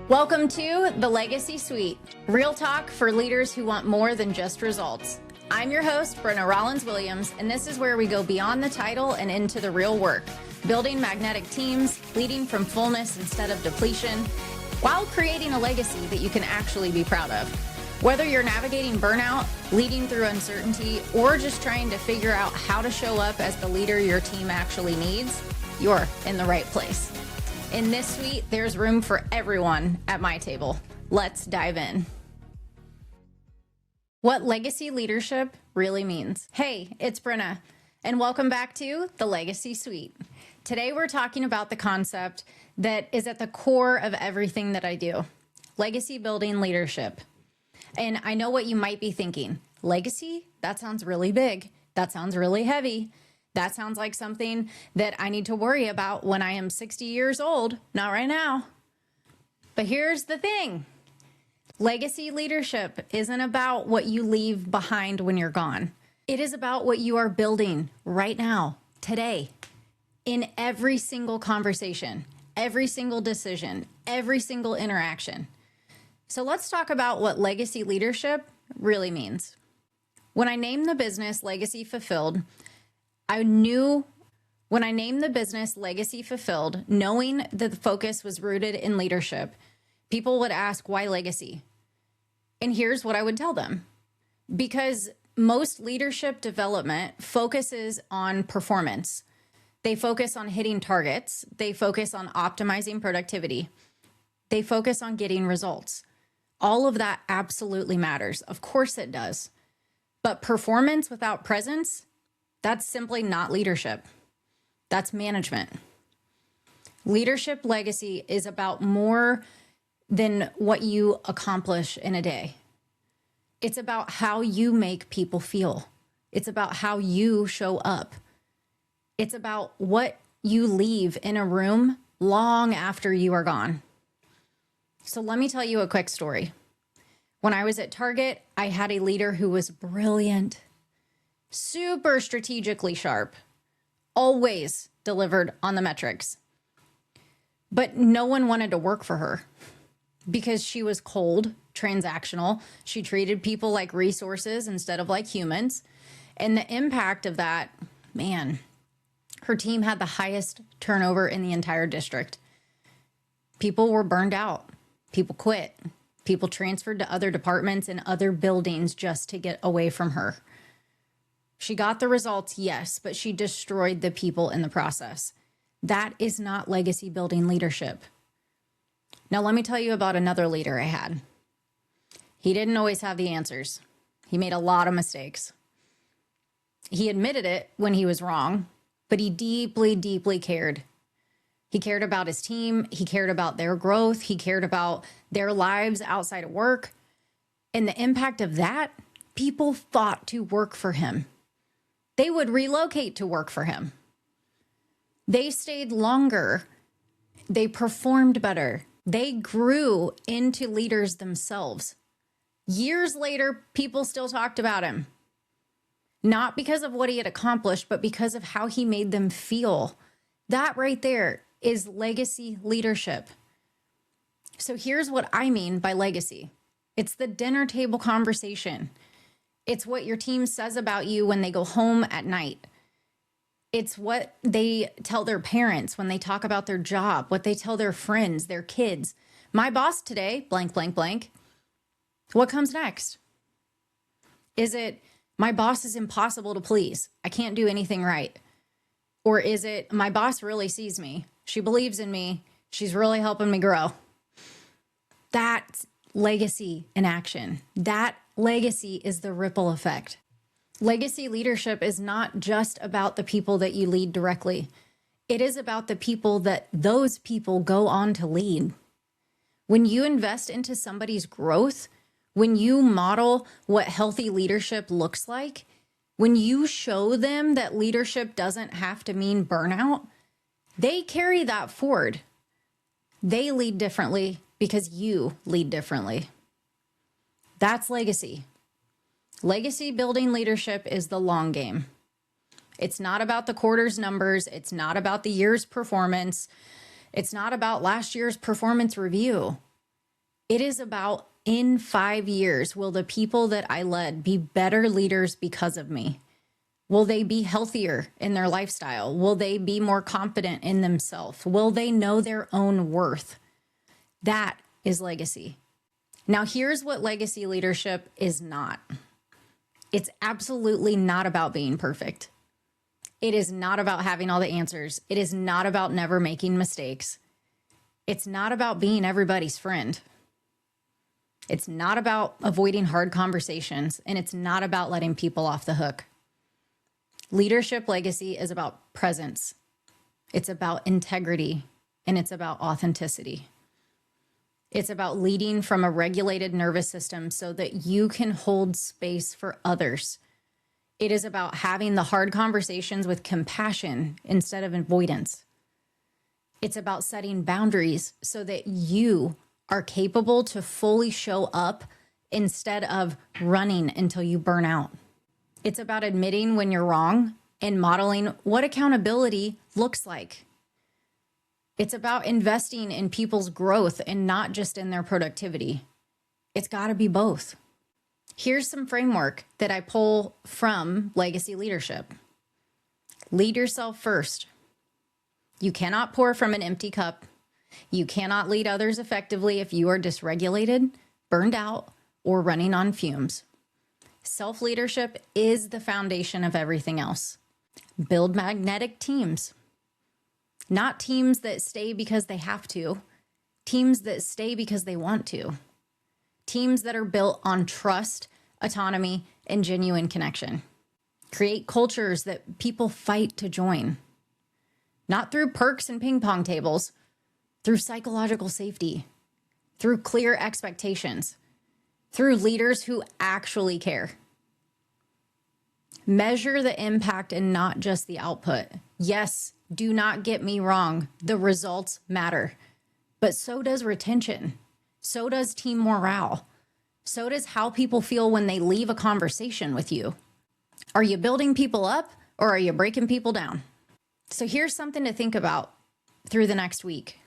Welcome to the Legacy Suite, real talk for leaders who want more than just results. I'm your host, Brin'na Rollins-Williams, and this is where we go beyond the title and into the real work, building magnetic teams, leading from fullness instead of depletion, while creating a legacy that you can actually be proud of. Whether you're navigating burnout, leading through uncertainty, or just trying to figure out how to show up as the leader your team actually needs, you're in the right place. In this suite, there's room for everyone at my table. Let's dive in. What legacy leadership really means. Hey, it's Brin'na, and welcome back to the Legacy Suite. Today, we're talking about the concept that is at the core of everything that I do, legacy building leadership. And I know what you might be thinking. Legacy? That sounds really big. That sounds really heavy. That sounds like something that I need to worry about when I am 60 years old. Not right now. But here's the thing. Legacy leadership isn't about what you leave behind when you're gone. It is about what you are building right now, today, in every single conversation, every single decision, every single interaction. So let's talk about what legacy leadership really means. When I named the business Legacy Fulfilled, I knew when I named the business Legacy Fulfilled, knowing that the focus was rooted in leadership, people would ask, why legacy? And here's what I would tell them. Because most leadership development focuses on performance. They focus on hitting targets. They focus on optimizing productivity. They focus on getting results. All of that absolutely matters. Of course it does. But performance without presence, that's simply not leadership. That's management. Leadership legacy is about more than what you accomplish in a day. It's about how you make people feel. It's about how you show up. It's about what you leave in a room long after you are gone. So let me tell you a quick story. When I was at Target, I had a leader who was brilliant, super strategically sharp, always delivered on the metrics. But no one wanted to work for her because she was cold, transactional. She treated people like resources instead of like humans. And the impact of that, man, her team had the highest turnover in the entire district. People were burned out. People quit. People transferred to other departments and other buildings just to get away from her. She got the results, yes, but she destroyed the people in the process. That is not legacy building leadership. Now, let me tell you about another leader I had. He didn't always have the answers. He made a lot of mistakes. He admitted it when he was wrong, but he deeply, deeply cared. He cared about his team. He cared about their growth. He cared about their lives outside of work. And the impact of that, people fought to work for him. They would relocate to work for him. They stayed longer. They performed better. They grew into leaders themselves. Years later, people still talked about him. Not because of what he had accomplished, but because of how he made them feel. That right there is legacy leadership. So here's what I mean by legacy. It's the dinner table conversation. It's what your team says about you when they go home at night. It's what they tell their parents when they talk about their job, what they tell their friends, their kids. My boss today, blank, blank, blank. What comes next? Is it, my boss is impossible to please. I can't do anything right. Or is it, my boss really sees me. She believes in me. She's really helping me grow. That's legacy in action. That legacy is the ripple effect. Legacy leadership is not just about the people that you lead directly. It is about the people that those people go on to lead. When you invest into somebody's growth, when you model what healthy leadership looks like, when you show them that leadership doesn't have to mean burnout, they carry that forward. They lead differently because you lead differently. That's legacy. Legacy building leadership is the long game. It's not about the quarter's numbers. It's not about the year's performance. It's not about last year's performance review. It is about, in 5 years, will the people that I led be better leaders because of me? Will they be healthier in their lifestyle? Will they be more confident in themselves? Will they know their own worth? That is legacy. Now, here's what legacy leadership is not. It's absolutely not about being perfect. It is not about having all the answers. It is not about never making mistakes. It's not about being everybody's friend. It's not about avoiding hard conversations, and it's not about letting people off the hook. Leadership legacy is about presence. It's about integrity, and it's about authenticity. It's about leading from a regulated nervous system so that you can hold space for others. It is about having the hard conversations with compassion instead of avoidance. It's about setting boundaries so that you are capable to fully show up instead of running until you burn out. It's about admitting when you're wrong and modeling what accountability looks like. It's about investing in people's growth and not just in their productivity. It's got to be both. Here's some framework that I pull from legacy leadership. Lead yourself first. You cannot pour from an empty cup. You cannot lead others effectively if you are dysregulated, burned out, or running on fumes. Self-leadership is the foundation of everything else. Build magnetic teams. Not teams that stay because they have to. Teams that stay because they want to. Teams that are built on trust, autonomy, and genuine connection. Create cultures that people fight to join. Not through perks and ping pong tables, through psychological safety, through clear expectations, through leaders who actually care. Measure the impact and not just the output. Yes, do not get me wrong. The results matter, but so does retention. So does team morale. So does how people feel when they leave a conversation with you. Are you building people up or are you breaking people down? So here's something to think about through the next week.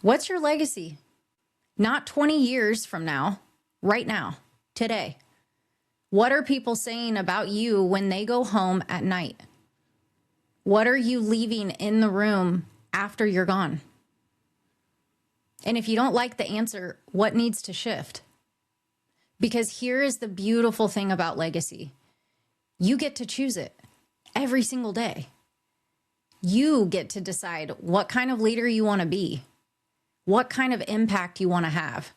What's your legacy? Not 20 years from now, right now, today. What are people saying about you when they go home at night? What are you leaving in the room after you're gone? And if you don't like the answer, what needs to shift? Because here is the beautiful thing about legacy. You get to choose it every single day. You get to decide what kind of leader you want to be, what kind of impact you want to have,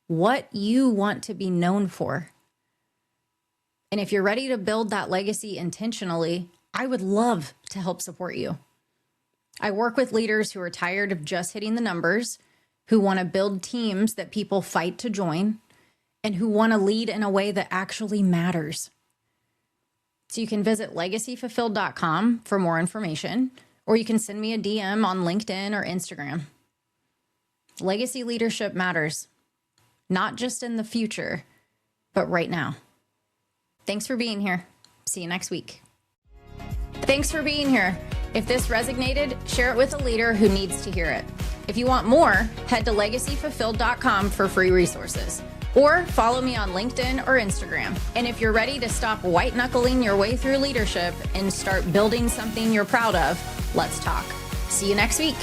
what you want to be known for. And if you're ready to build that legacy intentionally, I would love to help support you. I work with leaders who are tired of just hitting the numbers, who want to build teams that people fight to join, and who want to lead in a way that actually matters. So you can visit legacyfulfilled.com for more information, or you can send me a DM on LinkedIn or Instagram. Legacy leadership matters, not just in the future, but right now. Thanks for being here. See you next week. Thanks for being here. If this resonated, share it with a leader who needs to hear it. If you want more, head to legacyfulfilled.com for free resources, or follow me on LinkedIn or Instagram. And if you're ready to stop white knuckling your way through leadership and start building something you're proud of, let's talk. See you next week.